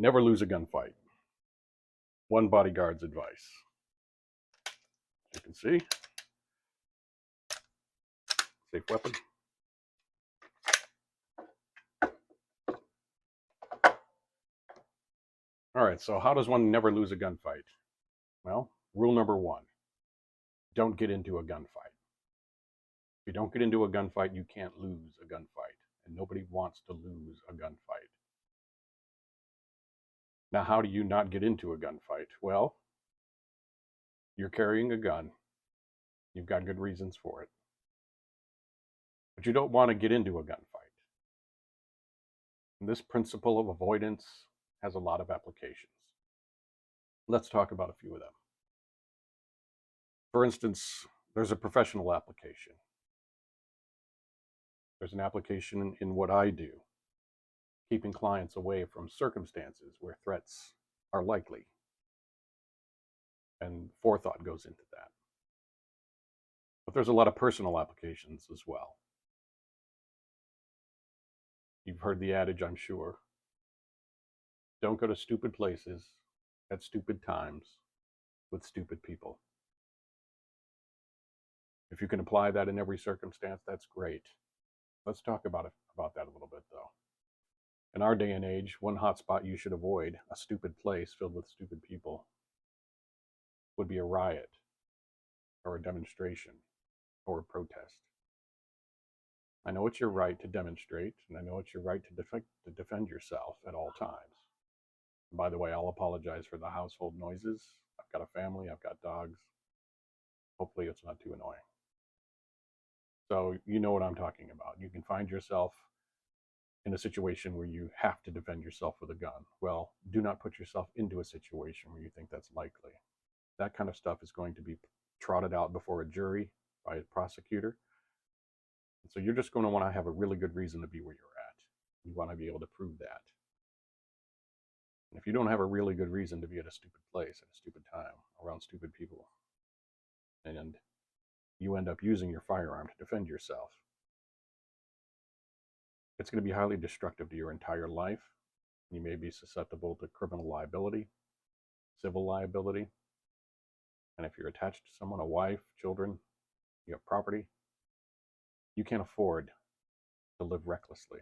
Never lose a gunfight. One bodyguard's advice. As you can see, safe weapon. All right, so how does one never lose a gunfight? Well, rule number one, don't get into a gunfight. If you don't get into a gunfight, you can't lose a gunfight, and nobody wants to lose a gunfight. Now, how do you not get into a gunfight? Well, you're carrying a gun. You've got good reasons for it. But you don't want to get into a gunfight. And this principle of avoidance has a lot of applications. Let's talk about a few of them. For instance, there's a professional application. There's an application in what I do, keeping clients away from circumstances where threats are likely. And forethought goes into that. But there's a lot of personal applications as well. You've heard the adage, I'm sure. Don't go to stupid places at stupid times with stupid people. If you can apply that in every circumstance, that's great. Let's talk about that a little bit, though. In our day and age, one hot spot you should avoid, a stupid place filled with stupid people, would be a riot or a demonstration or a protest. I know it's your right to demonstrate, and I know it's your right to defend yourself at all times. And by the way, I'll apologize for the household noises. I've got a family, I've got dogs. Hopefully it's not too annoying. So you know what I'm talking about. You can find yourself in a situation where you have to defend yourself with a gun. Well, do not put yourself into a situation where you think that's likely. That kind of stuff is going to be trotted out before a jury by a prosecutor. And so you're just going to want to have a really good reason to be where you're at. You want to be able to prove that. And if you don't have a really good reason to be at a stupid place at a stupid time around stupid people, and you end up using your firearm to defend yourself, it's going to be highly destructive to your entire life. You may be susceptible to criminal liability, civil liability, and if you're attached to someone, a wife, children, you have property, you can't afford to live recklessly.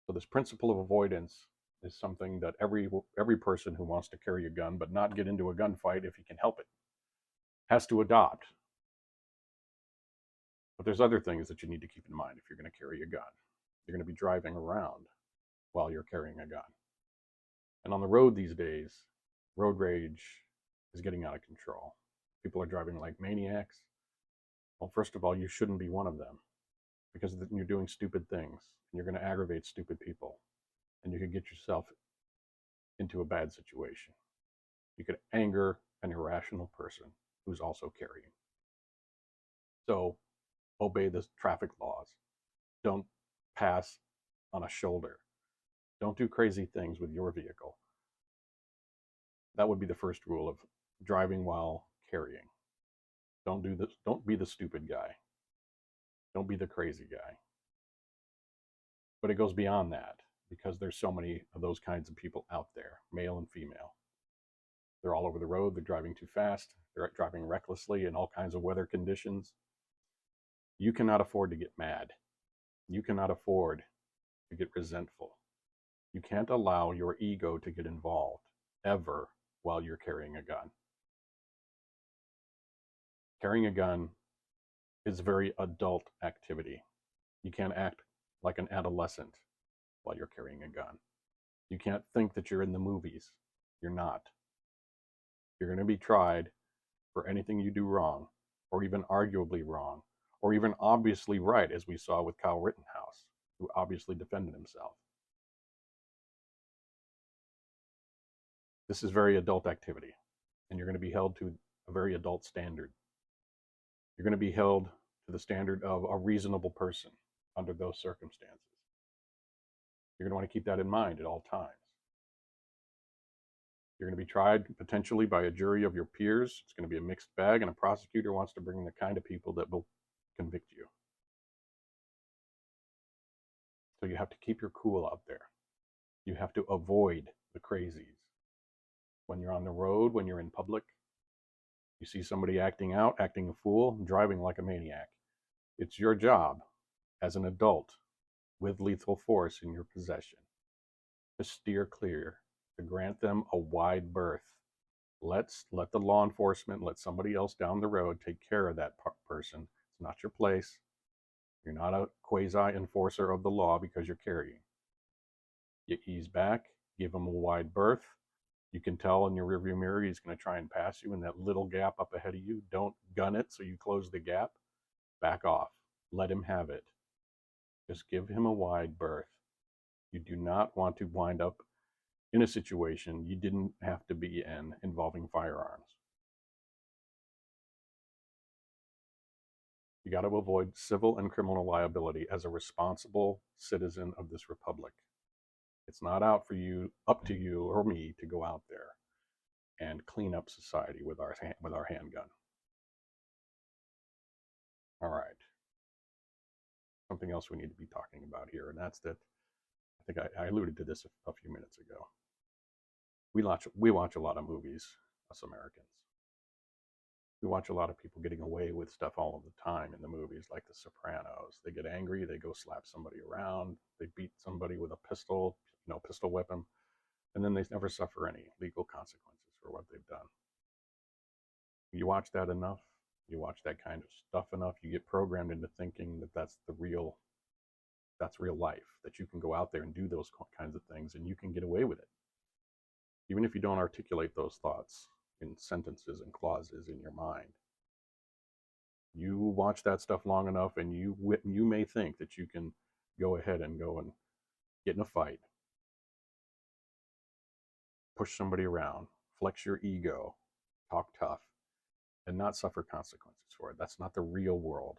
So this principle of avoidance is something that every person who wants to carry a gun but not get into a gunfight if he can help it has to adopt. But there's other things that you need to keep in mind if you're going to carry a gun. You're going to be driving around while you're carrying a gun. And on the road these days, road rage is getting out of control. People are driving like maniacs. Well, first of all, you shouldn't be one of them, because you're doing stupid things and you're going to aggravate stupid people, and you could get yourself into a bad situation. You could anger an irrational person who's also carrying. So obey the traffic laws. Don't pass on a shoulder. Don't do crazy things with your vehicle. That would be the first rule of driving while carrying. Don't do this. Don't be the stupid guy. Don't be the crazy guy. But it goes beyond that, because there's so many of those kinds of people out there, male and female. They're all over the road. They're driving too fast. They're driving recklessly in all kinds of weather conditions. You cannot afford to get mad. You cannot afford to get resentful. You can't allow your ego to get involved ever while you're carrying a gun. Carrying a gun is a very adult activity. You can't act like an adolescent while you're carrying a gun. You can't think that you're in the movies. You're not. You're going to be tried for anything you do wrong, or even arguably wrong, or even obviously right, as we saw with Kyle Rittenhouse, who obviously defended himself. This is very adult activity, and you're going to be held to a very adult standard. You're going to be held to the standard of a reasonable person under those circumstances. You're going to want to keep that in mind at all times. You're going to be tried potentially by a jury of your peers. It's going to be a mixed bag, and a prosecutor wants to bring the kind of people that will convict you. So you have to keep your cool out there. You have to avoid the crazies. When you're on the road, when you're in public, you see somebody acting out, acting a fool, driving like a maniac. It's your job as an adult with lethal force in your possession to steer clear, to grant them a wide berth. Let the law enforcement, let somebody else down the road take care of that person. It's not your place. You're not a quasi enforcer of the law because you're carrying. You ease back, give him a wide berth. You can tell in your rearview mirror he's going to try and pass you in that little gap up ahead of you. Don't gun it so you close the gap. Back off. Let him have it. Just give him a wide berth. You do not want to wind up in a situation you didn't have to be in involving firearms. You got to avoid civil and criminal liability as a responsible citizen of this republic. It's not out for you, up to you or me to go out there and clean up society with our handgun. All right. Something else we need to be talking about here, and that's that. I think I alluded to this a few minutes ago. We watch a lot of movies, us Americans. We watch a lot of people getting away with stuff all of the time in the movies, like The Sopranos. They get angry, they go slap somebody around, they beat somebody with a pistol, pistol whip, and then they never suffer any legal consequences for what they've done. You watch that enough, you watch that kind of stuff enough, you get programmed into thinking that that's real life, that you can go out there and do those kinds of things and you can get away with it. Even if you don't articulate those thoughts in sentences and clauses in your mind. You watch that stuff long enough and you may think that you can go ahead and go and get in a fight, push somebody around, flex your ego, talk tough, and not suffer consequences for it. That's not the real world.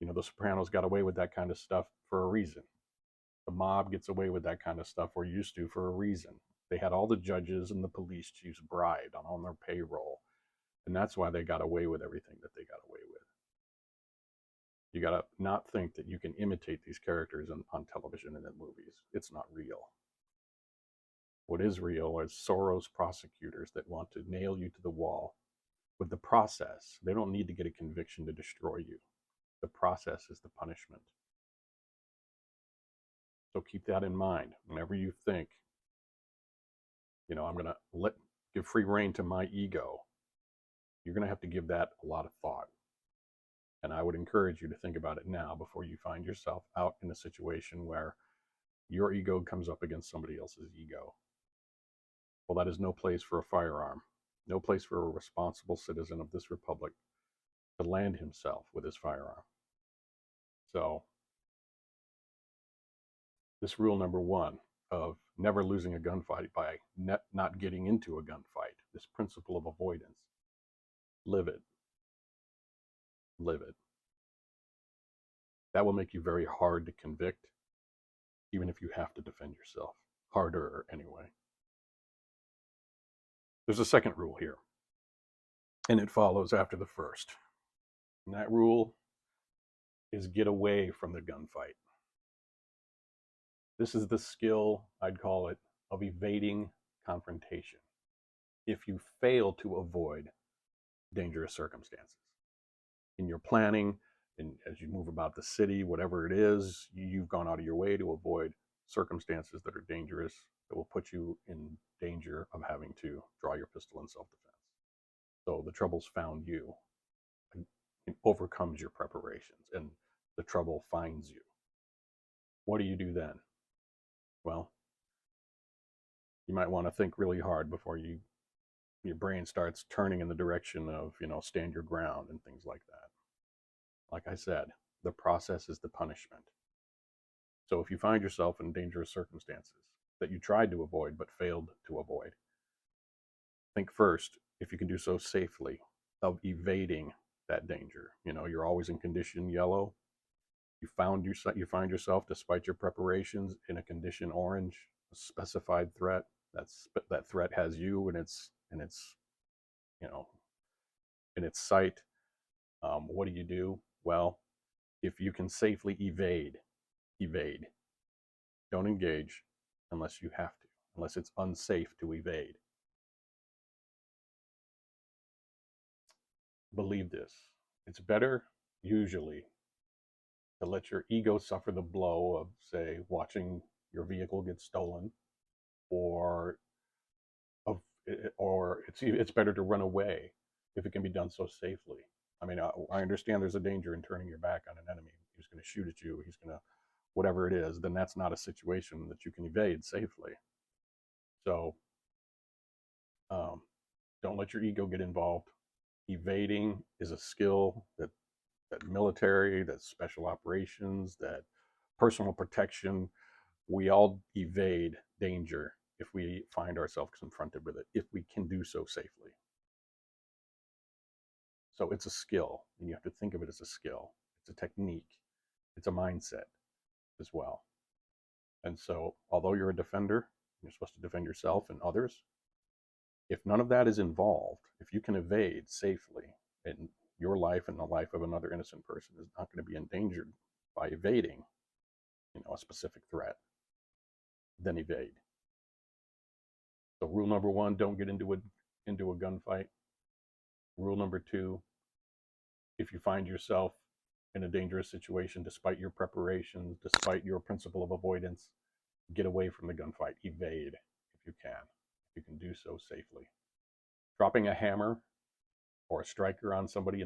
The Sopranos got away with that kind of stuff for a reason. The mob gets away with that kind of stuff, or used to, for a reason. They had all the judges and the police chiefs bribed on their payroll. And that's why they got away with everything that they got away with. You got to not think that you can imitate these characters on television and in movies. It's not real. What is real is Soros prosecutors that want to nail you to the wall with the process. They don't need to get a conviction to destroy you. The process is the punishment. So keep that in mind. Whenever you think, I'm going to give free rein to my ego, you're going to have to give that a lot of thought. And I would encourage you to think about it now before you find yourself out in a situation where your ego comes up against somebody else's ego. Well, that is no place for a firearm, no place for a responsible citizen of this republic to land himself with his firearm. So, this rule number one of never losing a gunfight by not getting into a gunfight, this principle of avoidance, live it. Live it. That will make you very hard to convict, even if you have to defend yourself. Harder, anyway. There's a second rule here, and it follows after the first. And that rule is get away from the gunfight. This is the skill, I'd call it, of evading confrontation. If you fail to avoid dangerous circumstances in your planning, and as you move about the city, whatever it is, you've gone out of your way to avoid circumstances that are dangerous, that will put you in danger of having to draw your pistol in self-defense. So the trouble's found you. It overcomes your preparations, and the trouble finds you. What do you do then? Well, you might want to think really hard before your brain starts turning in the direction of, stand your ground and things like that. Like I said, the process is the punishment. So if you find yourself in dangerous circumstances that you tried to avoid but failed to avoid, think first if you can do so safely of evading that danger. You're always in condition yellow. You find yourself, despite your preparations, in a condition orange, a specified threat. That threat has you in its sight. What do? Well, if you can safely evade. Don't engage unless you have to. unless it's unsafe to evade. Believe this. It's better, usually, to let your ego suffer the blow of, say, watching your vehicle get stolen, or of, or it's better to run away if it can be done so safely. I mean, I understand there's a danger in turning your back on an enemy. He's going to shoot at you. He's going to, whatever it is. Then that's not a situation that you can evade safely. So, don't let your ego get involved. Evading is a skill that military, that special operations, that personal protection, we all evade danger if we find ourselves confronted with it, if we can do so safely. So it's a skill, and you have to think of it as a skill. It's a technique. It's a mindset as well. And so, although you're a defender, you're supposed to defend yourself and others. If none of that is involved, if you can evade safely, and your life and the life of another innocent person is not going to be endangered by evading, a specific threat, then evade. So rule number 1, don't get into a gunfight. Rule number 2, if you find yourself in a dangerous situation, despite your preparations, despite your principle of avoidance, get away from the gunfight. Evade if you can. If you can do so safely. Dropping a hammer or a striker on somebody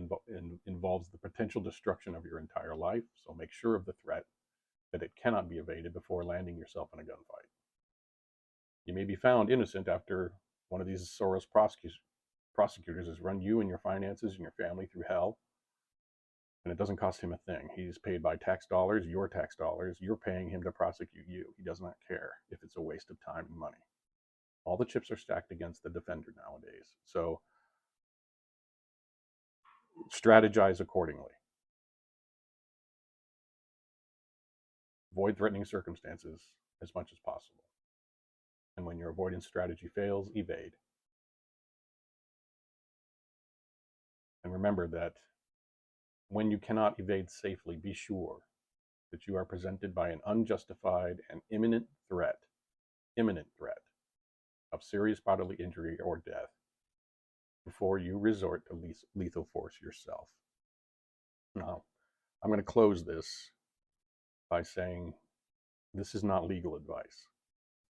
involves the potential destruction of your entire life. So make sure of the threat, that it cannot be evaded before landing yourself in a gunfight. You may be found innocent after one of these Soros prosecutors has run you and your finances and your family through hell, and it doesn't cost him a thing. He's paid by tax dollars, your tax dollars. You're paying him to prosecute you. He does not care if it's a waste of time and money. All the chips are stacked against the defender nowadays. So strategize accordingly. Avoid threatening circumstances as much as possible. And when your avoidance strategy fails, evade. And remember that when you cannot evade safely, be sure that you are presented by an unjustified and imminent threat of serious bodily injury or death before you resort to lethal force yourself. Now, I'm going to close this by saying this is not legal advice.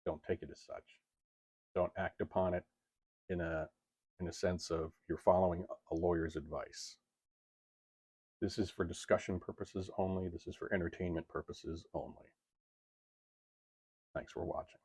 Don't take it as such. Don't act upon it in a sense of you're following a lawyer's advice. This is for discussion purposes only. This is for entertainment purposes only. Thanks for watching.